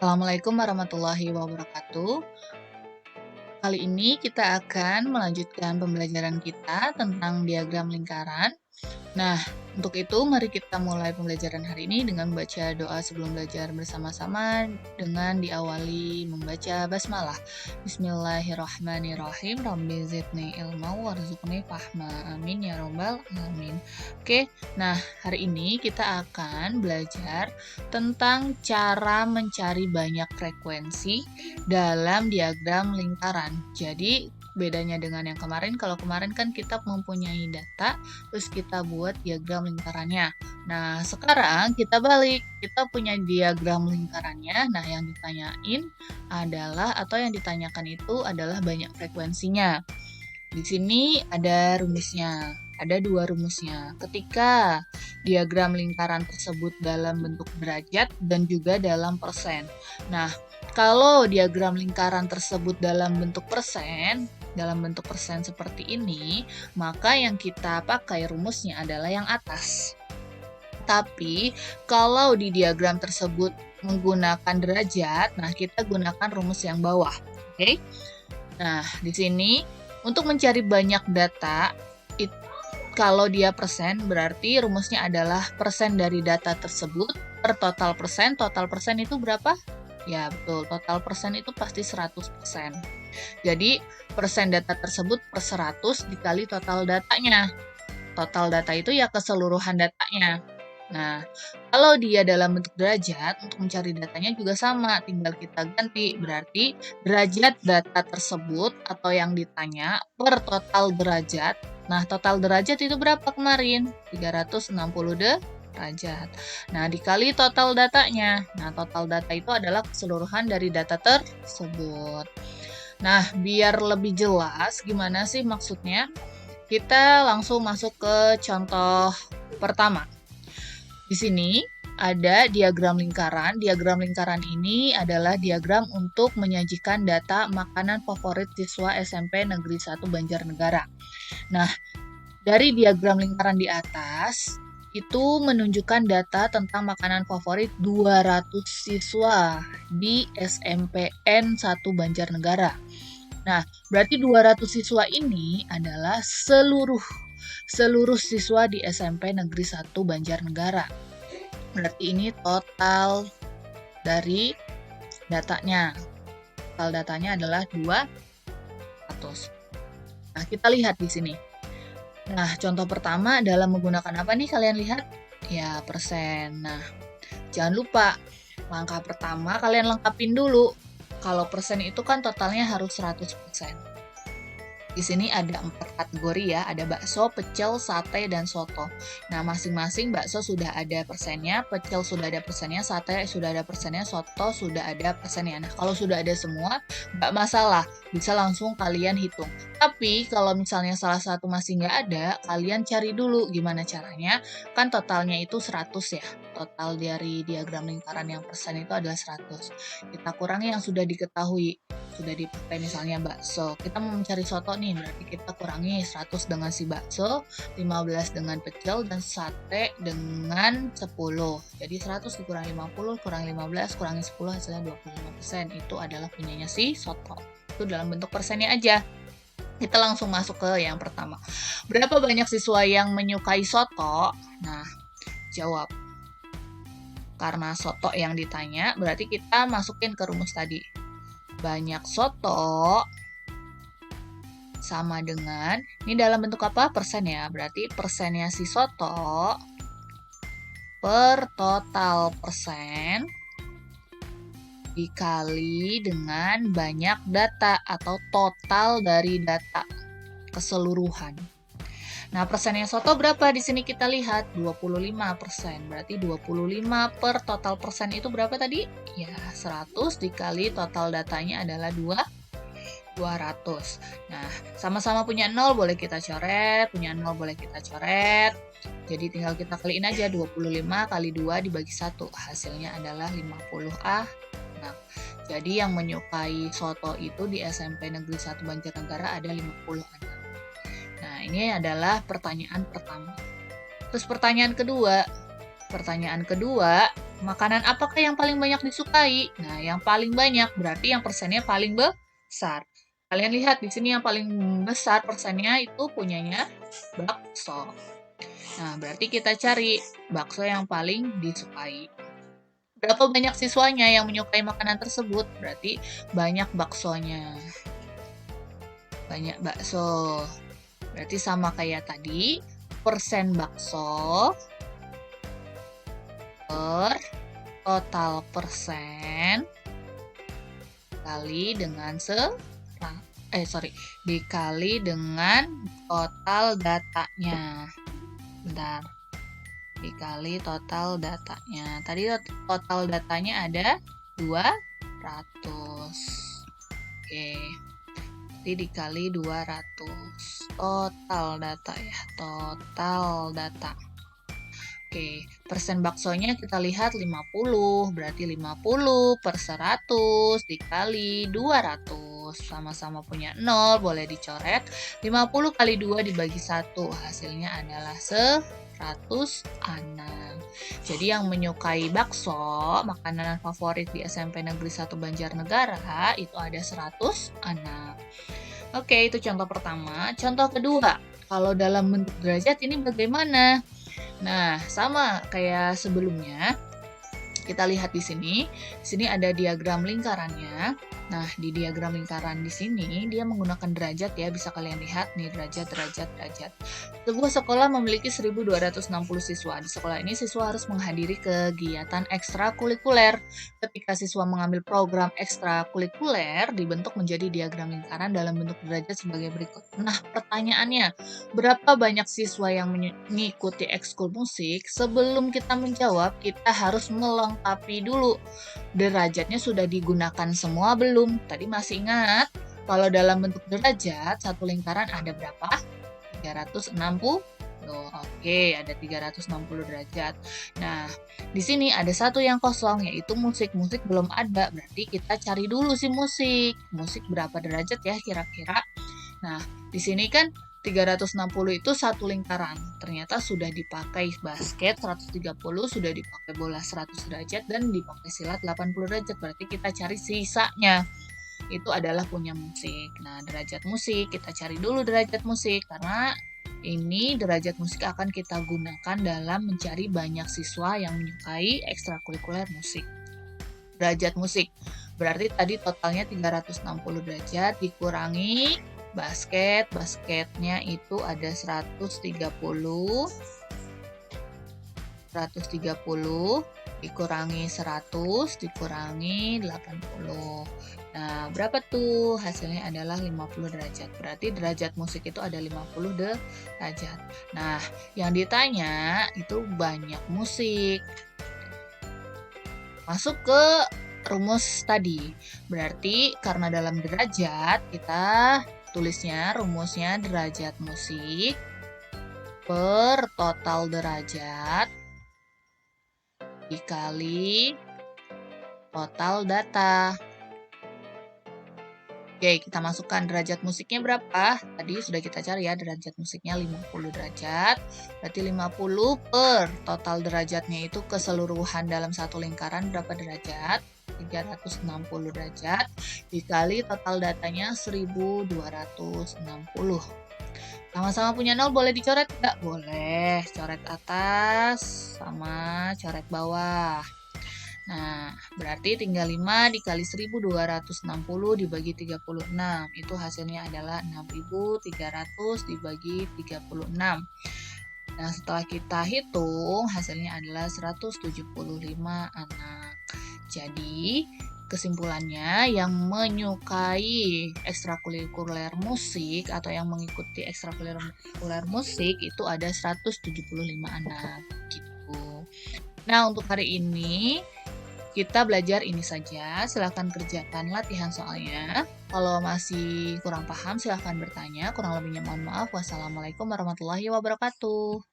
Assalamualaikum warahmatullahi wabarakatuh. Kali ini kita akan melanjutkan pembelajaran kita tentang diagram lingkaran. Nah, untuk itu mari kita mulai pembelajaran hari ini dengan membaca doa sebelum belajar bersama-sama dengan diawali membaca basmalah. Bismillahirrahmanirrahim. Rabbi zidni ilma warzuqni fahma. Amin ya robbal alamin. Oke, nah hari ini kita akan belajar tentang cara mencari banyak frekuensi dalam diagram lingkaran. Jadi, bedanya dengan yang kemarin, kalau kemarin kan kita mempunyai data, terus kita buat diagram lingkarannya. Nah, sekarang kita balik, kita punya diagram lingkarannya. Nah, yang ditanyain adalah, atau yang ditanyakan itu adalah banyak frekuensinya. Di sini ada rumusnya, ada dua rumusnya. Ketika diagram lingkaran tersebut dalam bentuk derajat dan juga dalam persen. Nah, kalau diagram lingkaran tersebut dalam bentuk persen seperti ini, maka yang kita pakai rumusnya adalah yang atas. Tapi, kalau di diagram tersebut menggunakan derajat, nah kita gunakan rumus yang bawah. Oke? Nah, di sini untuk mencari banyak data, kalau dia persen, berarti rumusnya adalah persen dari data tersebut per total persen. Total persen itu berapa? Ya, betul. Total persen itu pasti 100%. Jadi, persen data tersebut per 100 dikali total datanya. Total data itu ya keseluruhan datanya. Nah, kalau dia dalam bentuk derajat, untuk mencari datanya juga sama, tinggal kita ganti. Berarti derajat data tersebut atau yang ditanya per total derajat. Nah, total derajat itu berapa kemarin? 360 derajat. Nah, dikali total datanya. Nah, total data itu adalah keseluruhan dari data tersebut. Nah, biar lebih jelas gimana sih maksudnya, kita langsung masuk ke contoh pertama. Di sini ada diagram lingkaran. Diagram lingkaran ini adalah diagram untuk menyajikan data makanan favorit siswa SMP Negeri 1 Banjarnegara. Nah, dari diagram lingkaran di atas, itu menunjukkan data tentang makanan favorit 200 siswa di SMPN 1 Banjarnegara. Nah, berarti 200 siswa ini adalah seluruh siswa di SMP Negeri 1 Banjarnegara. Berarti ini total dari datanya. Total datanya adalah 200. Nah, kita lihat di sini. Nah, contoh pertama dalam menggunakan apa nih kalian lihat? Ya, persen. Nah, jangan lupa langkah pertama kalian lengkapin dulu. Kalau persen itu kan totalnya harus 100%. Di sini ada 4 kategori ya, ada bakso, pecel, sate, dan soto. Nah, masing-masing bakso sudah ada persennya, pecel sudah ada persennya, sate sudah ada persennya, soto sudah ada persennya. Nah, kalau sudah ada semua, nggak masalah, bisa langsung kalian hitung. Tapi, kalau misalnya salah satu masih nggak ada, kalian cari dulu gimana caranya. Kan totalnya itu 100 ya, total dari diagram lingkaran yang persen itu adalah 100. Kita kurangi yang sudah diketahui. Sudah dipakai misalnya bakso. Kita mau mencari soto nih, berarti kita kurangi 100 dengan si bakso, 15 dengan pecel, dan sate dengan 10. Jadi 100 dikurangi 50, kurang 15, kurangi 10, hasilnya 25%. Itu adalah punyanya si soto. Itu dalam bentuk persennya aja. Kita langsung masuk ke yang pertama. Berapa banyak siswa yang menyukai soto? Nah, jawab. Karena soto yang ditanya, berarti kita masukin ke rumus tadi. Banyak soto sama dengan, ini dalam bentuk apa? Persen ya, berarti persennya si soto per total persen dikali dengan banyak data atau total dari data keseluruhan. Nah, persennya soto berapa? Di sini kita lihat 25%. Berarti 25 per total persen itu berapa tadi? Ya, 100 dikali total datanya adalah 200. Nah, sama-sama punya 0 boleh kita coret, punya 0 boleh kita coret. Jadi tinggal kita kaliin aja 25 kali 2 dibagi 1. Hasilnya adalah 50A. Nah, jadi yang menyukai soto itu di SMP Negeri 1 Banjarnegara ada 50 anak. Nah, ini adalah pertanyaan pertama. Terus pertanyaan kedua. makanan apakah yang paling banyak disukai? Nah, yang paling banyak berarti yang persennya paling besar. Kalian lihat di sini yang paling besar persennya itu punyanya bakso. Nah, berarti kita cari bakso yang paling disukai. Berapa banyak siswanya yang menyukai makanan tersebut? Berarti banyak baksonya. Banyak bakso. Berarti sama kayak tadi, persen bakso per total persen kali dengan dikali dengan total datanya. Bentar. Dikali total datanya. Tadi total datanya ada 200. Oke. Jadi dikali 200. Total data ya. Total data. Oke, persen baksonya kita lihat 50, berarti 50 per 100 dikali 200. Sama-sama punya 0, boleh dicoret. 50 kali 2 dibagi 1, hasilnya adalah 100 anak. Jadi yang menyukai bakso, makanan favorit di SMP Negeri 1 Banjarnegara, itu ada 100 anak. Oke, itu contoh pertama. Contoh kedua, kalau dalam bentuk derajat ini bagaimana? Nah, sama kayak sebelumnya, kita lihat di sini. Di sini ada diagram lingkarannya. Nah, di diagram lingkaran di sini dia menggunakan derajat ya, bisa kalian lihat nih derajat, derajat, derajat. Sebuah sekolah memiliki 1.260 siswa. Di sekolah ini siswa harus menghadiri kegiatan ekstrakurikuler. Ketika siswa mengambil program ekstrakurikuler dibentuk menjadi diagram lingkaran dalam bentuk derajat sebagai berikut. Nah, pertanyaannya, berapa banyak siswa yang mengikuti ekskul musik? Sebelum kita menjawab, kita harus melengkapi dulu. Derajatnya sudah digunakan semua belum? Tadi masih ingat, kalau dalam bentuk derajat, satu lingkaran ada berapa? 360. Oke, ada 360 derajat. Nah, di sini ada satu yang kosong, yaitu musik. Musik belum ada, berarti kita cari dulu si musik. Musik berapa derajat ya kira-kira? Nah, di sini kan 360 itu satu lingkaran. Ternyata sudah dipakai basket 130, sudah dipakai bola 100 derajat, dan dipakai silat 80 derajat. Berarti kita cari sisanya. Itu adalah punya musik. Nah, derajat musik, kita cari dulu derajat musik. Karena ini derajat musik akan kita gunakan dalam mencari banyak siswa yang menyukai ekstrakurikuler musik. Derajat musik. Berarti tadi totalnya 360 derajat dikurangi basketnya itu ada 130 dikurangi 100 dikurangi 80. Nah, berapa tuh? Hasilnya adalah 50 derajat. Berarti derajat musik itu ada 50 derajat. Nah, yang ditanya itu banyak musik. Masuk ke rumus tadi. Berarti karena dalam derajat kita tulisnya rumusnya derajat musik per total derajat dikali total data. Oke, kita masukkan derajat musiknya berapa? Tadi sudah kita cari ya, derajat musiknya 50 derajat. Berarti 50 per total derajatnya itu keseluruhan dalam satu lingkaran berapa derajat? 360 derajat dikali total datanya 1260. Sama-sama punya 0 boleh dicoret nggak? Boleh, coret atas sama coret bawah. Nah, berarti tinggal 5 dikali 1260 dibagi 36. Itu hasilnya adalah 6300 dibagi 36. Nah, setelah kita hitung, hasilnya adalah 175 anak. Jadi, kesimpulannya yang menyukai ekstrakurikuler musik atau yang mengikuti ekstrakurikuler musik itu ada 175 anak gitu. Nah, untuk hari ini kita belajar ini saja. Silahkan kerjakan latihan soalnya. Kalau masih kurang paham silahkan bertanya. Kurang lebihnya mohon maaf. Wassalamualaikum warahmatullahi wabarakatuh.